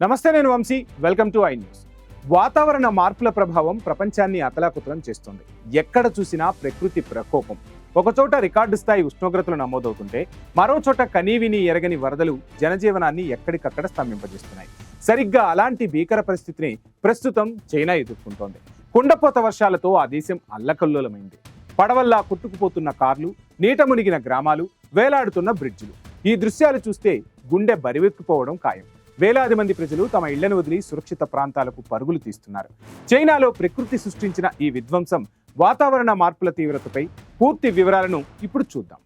నమస్తే, నేను Vamshi. Welcome to I news. వాతావరణ మార్పుల ప్రభావం ప్రపంచాన్ని అతలాకుతలం చేస్తుంది. ఎక్కడ చూసినా ప్రకృతి ప్రకోపం. ఒకచోట రికార్డు స్థాయి ఉష్ణోగ్రతలు నమోదవుతుంటే మరో చోట కనీవిని ఎరగని వరదలు జనజీవనాన్ని ఎక్కడికక్కడ స్తంభింపజేస్తున్నాయి. సరిగ్గా అలాంటి భీకర పరిస్థితిని ప్రస్తుతం చైనా ఎదుర్కొంటోంది. కుండపోత వర్షాలతో ఆ దేశం అల్లకల్లోలమైంది. పడవల్లా కొట్టుకుపోతున్న కార్లు, నీట మునిగిన గ్రామాలు, వేలాడుతున్న బ్రిడ్జిలు. ఈ దృశ్యాలు చూస్తే గుండె బరివెక్కిపోవడం ఖాయం. వేలాది మంది ప్రజలు తమ ఇళ్లను వదిలి సురక్షిత ప్రాంతాలకు పరుగులు తీస్తున్నారు. చైనాలో ప్రకృతి సృష్టించిన ఈ విధ్వంసం, వాతావరణ మార్పుల తీవ్రతపై పూర్తి వివరాలను ఇప్పుడు చూద్దాం.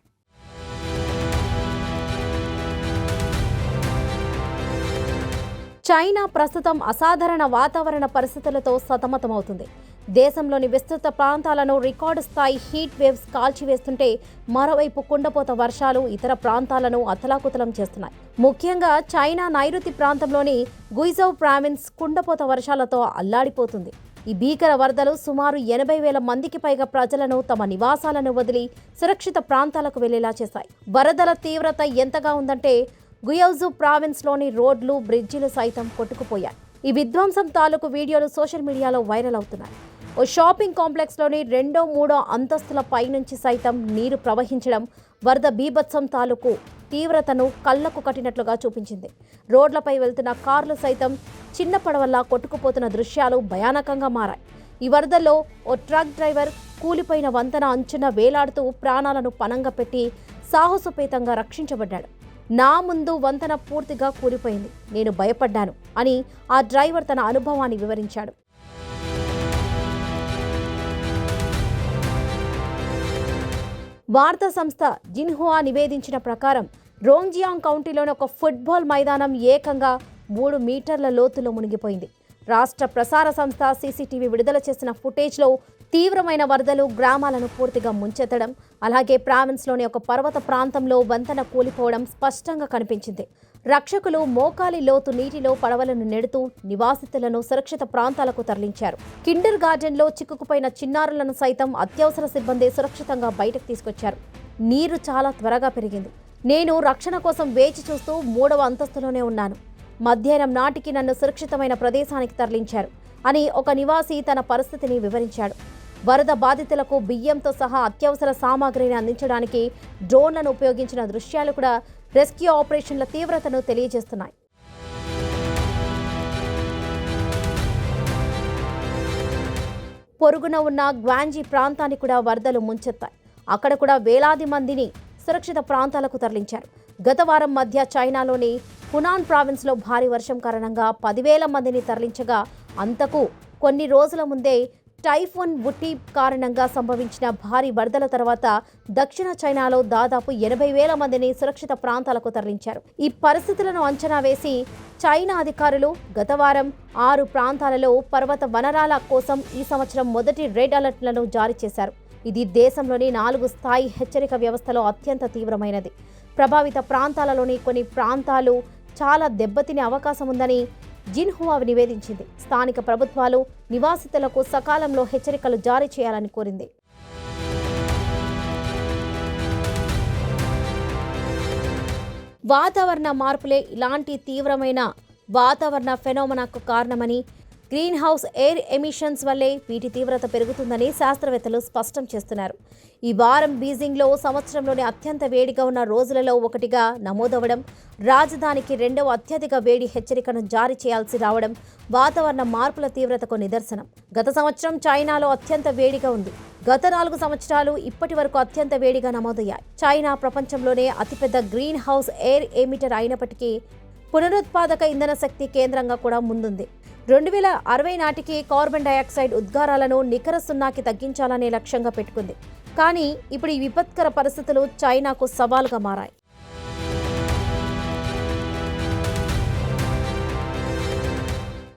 చైనా ప్రస్తుతం అసాధారణ వాతావరణ పరిస్థితులతో సతమతమవుతుంది. దేశంలోని విస్తృత ప్రాంతాలను రికార్డు స్థాయి హీట్ వేవ్స్ కాల్చివేస్తుంటే మరోవైపు కుండపోత వర్షాలు ఇతర ప్రాంతాలను అతలాకుతలం చేస్తున్నాయి. ముఖ్యంగా చైనా నైరుతి ప్రాంతంలోని గుయిజౌ ప్రావిన్స్ కుండపోత వర్షాలతో అల్లాడిపోతుంది. ఈ భీకర వరదలు సుమారు 80,000 మందికి పైగా ప్రజలను తమ నివాసాలను వదిలి సురక్షిత ప్రాంతాలకు వెళ్లేలా చేశాయి. వరదల తీవ్రత ఎంతగా ఉందంటే గుయౌజు ప్రావిన్స్లోని రోడ్లు, బ్రిడ్జిలు సైతం కొట్టుకుపోయాయి. ఈ విధ్వంసం తాలూకు వీడియోలు సోషల్ మీడియాలో వైరల్ అవుతున్నాయి. ఓ షాపింగ్ కాంప్లెక్స్లోని 2, 3 అంతస్తుల పైనుంచి సైతం నీరు ప్రవహించడం వరద బీభత్సం తాలూకు తీవ్రతను కళ్లకు కట్టినట్లుగా చూపించింది. రోడ్లపై వెళ్తున్న కార్లు సైతం చిన్న పడవల్లా కొట్టుకుపోతున్న దృశ్యాలు భయానకంగా మారాయి. ఈ వరదల్లో ఓ ట్రక్ డ్రైవర్ కూలిపోయిన వంతెన అంచున వేలాడుతూ ప్రాణాలను పణంగా పెట్టి సాహసోపేతంగా రక్షించబడ్డాడు. నా ముందు వంతెన పూర్తిగా కూలిపోయింది, నేను భయపడ్డాను అని ఆ డ్రైవర్ తన అనుభవాన్ని వివరించాడు. వార్తా సంస్థ జిన్హువా నివేదించిన ప్రకారం రోంగ్జియాంగ్ కౌంటీలోని ఒక ఫుట్బాల్ మైదానం ఏకంగా 3 మీటర్ల లోతులో మునిగిపోయింది. రాష్ట్ర ప్రసార సంస్థ సీసీటీవీ విడుదల చేసిన ఫుటేజ్లో తీవ్రమైన వరదలు గ్రామాలను పూర్తిగా ముంచెత్తడం, అలాగే ప్రావిన్స్లోని ఒక పర్వత ప్రాంతంలో వంతెన కూలిపోవడం స్పష్టంగా కనిపించింది. రక్షకులు మోకాలి లోతు నీటిలో పడవలను నెడుతూ నివాసితులను సురక్షిత ప్రాంతాలకు తరలించారు. కిండర్ గార్డెన్లో చిక్కుకుపోయిన చిన్నారులను సైతం అత్యవసర సిబ్బంది సురక్షితంగా బయటకు తీసుకొచ్చారు. నీరు చాలా త్వరగా పెరిగింది. నేను రక్షణ కోసం వేచి చూస్తూ 3వ అంతస్తులోనే ఉన్నాను. మధ్యాహ్నం నాటికి నన్ను సురక్షితమైన ప్రదేశానికి తరలించారు అని ఒక నివాసి తన పరిస్థితిని వివరించాడు. వరద బాధితులకు బియ్యంతో సహా అత్యవసర సామాగ్రిని అందించడానికి డ్రోన్లను ఉపయోగించిన దృశ్యాలు కూడా రెస్క్యూ ఆపరేషన్ల తీవ్రతను తెలియజేస్తున్నాయి. పొరుగున ఉన్న గ్వాంజీ ప్రాంతాన్ని కూడా వరదలు ముంచెత్తాయి. అక్కడ కూడా వేలాది మందిని సురక్షిత ప్రాంతాలకు తరలించారు. గత వారం మధ్య చైనాలోని హునాన్ ప్రావిన్స్లో భారీ వర్షం కారణంగా 10,000 మందిని తరలించగా, అంతకు కొన్ని రోజుల ముందే టైఫూన్ బుట్టి కారణంగా సంభవించిన భారీ వరదల తర్వాత దక్షిణ చైనాలో దాదాపు 80,000 మందిని సురక్షిత ప్రాంతాలకు తరలించారు. ఈ పరిస్థితులను అంచనా వేసి చైనా అధికారులు గత వారం 6 ప్రాంతాలలో పర్వత వనరాల కోసం ఈ సంవత్సరం మొదటి రెడ్ అలర్ట్లను జారీ చేశారు. ఇది దేశంలోని 4 స్థాయి హెచ్చరిక వ్యవస్థలో అత్యంత తీవ్రమైనది. ప్రభావిత ప్రాంతాలలోని కొన్ని ప్రాంతాలు చాలా దెబ్బతినే అవకాశం ఉందని జిన్హువా నివేదించింది. స్థానిక ప్రభుత్వాలు నివాసితులకు సకాలంలో హెచ్చరికలు జారీ చేయాలని కోరింది. వాతావరణ మార్పులే ఇలాంటి తీవ్రమైన వాతావరణ ఫెనోమెనాకు కారణమని, గ్రీన్ హౌస్ ఎయిర్ ఎమిషన్స్ వల్లే వీటి తీవ్రత పెరుగుతుందని శాస్త్రవేత్తలు స్పష్టం చేస్తున్నారు. ఈ వారం బీజింగ్లో సంవత్సరంలోని అత్యంత వేడిగా ఉన్న రోజులలో ఒకటిగా నమోదవడం, రాజధానికి 2వ అత్యధిక వేడి హెచ్చరికను జారీ చేయాల్సి రావడం వాతావరణ మార్పుల తీవ్రతకు నిదర్శనం. గత సంవత్సరం చైనాలో అత్యంత వేడిగా ఉంది. గత 4 సంవత్సరాలు ఇప్పటి వరకు అత్యంత వేడిగా నమోదయ్యాయి. చైనా ప్రపంచంలోనే అతిపెద్ద గ్రీన్ హౌస్ ఎయిర్ ఎమిటర్ అయినప్పటికీ పునరుత్పాదక ఇంధన శక్తి కేంద్రంగా కూడా ముందుంది. 2060 నాటికి కార్బన్ డయాక్సైడ్ ఉద్గారాలను నికర 0కి తగ్గించాలనే లక్ష్యంగా పెట్టుకుంది. కానీ ఇప్పుడు ఈ విపత్కర పరిస్థితులు చైనాకు సవాలుగా మారాయి.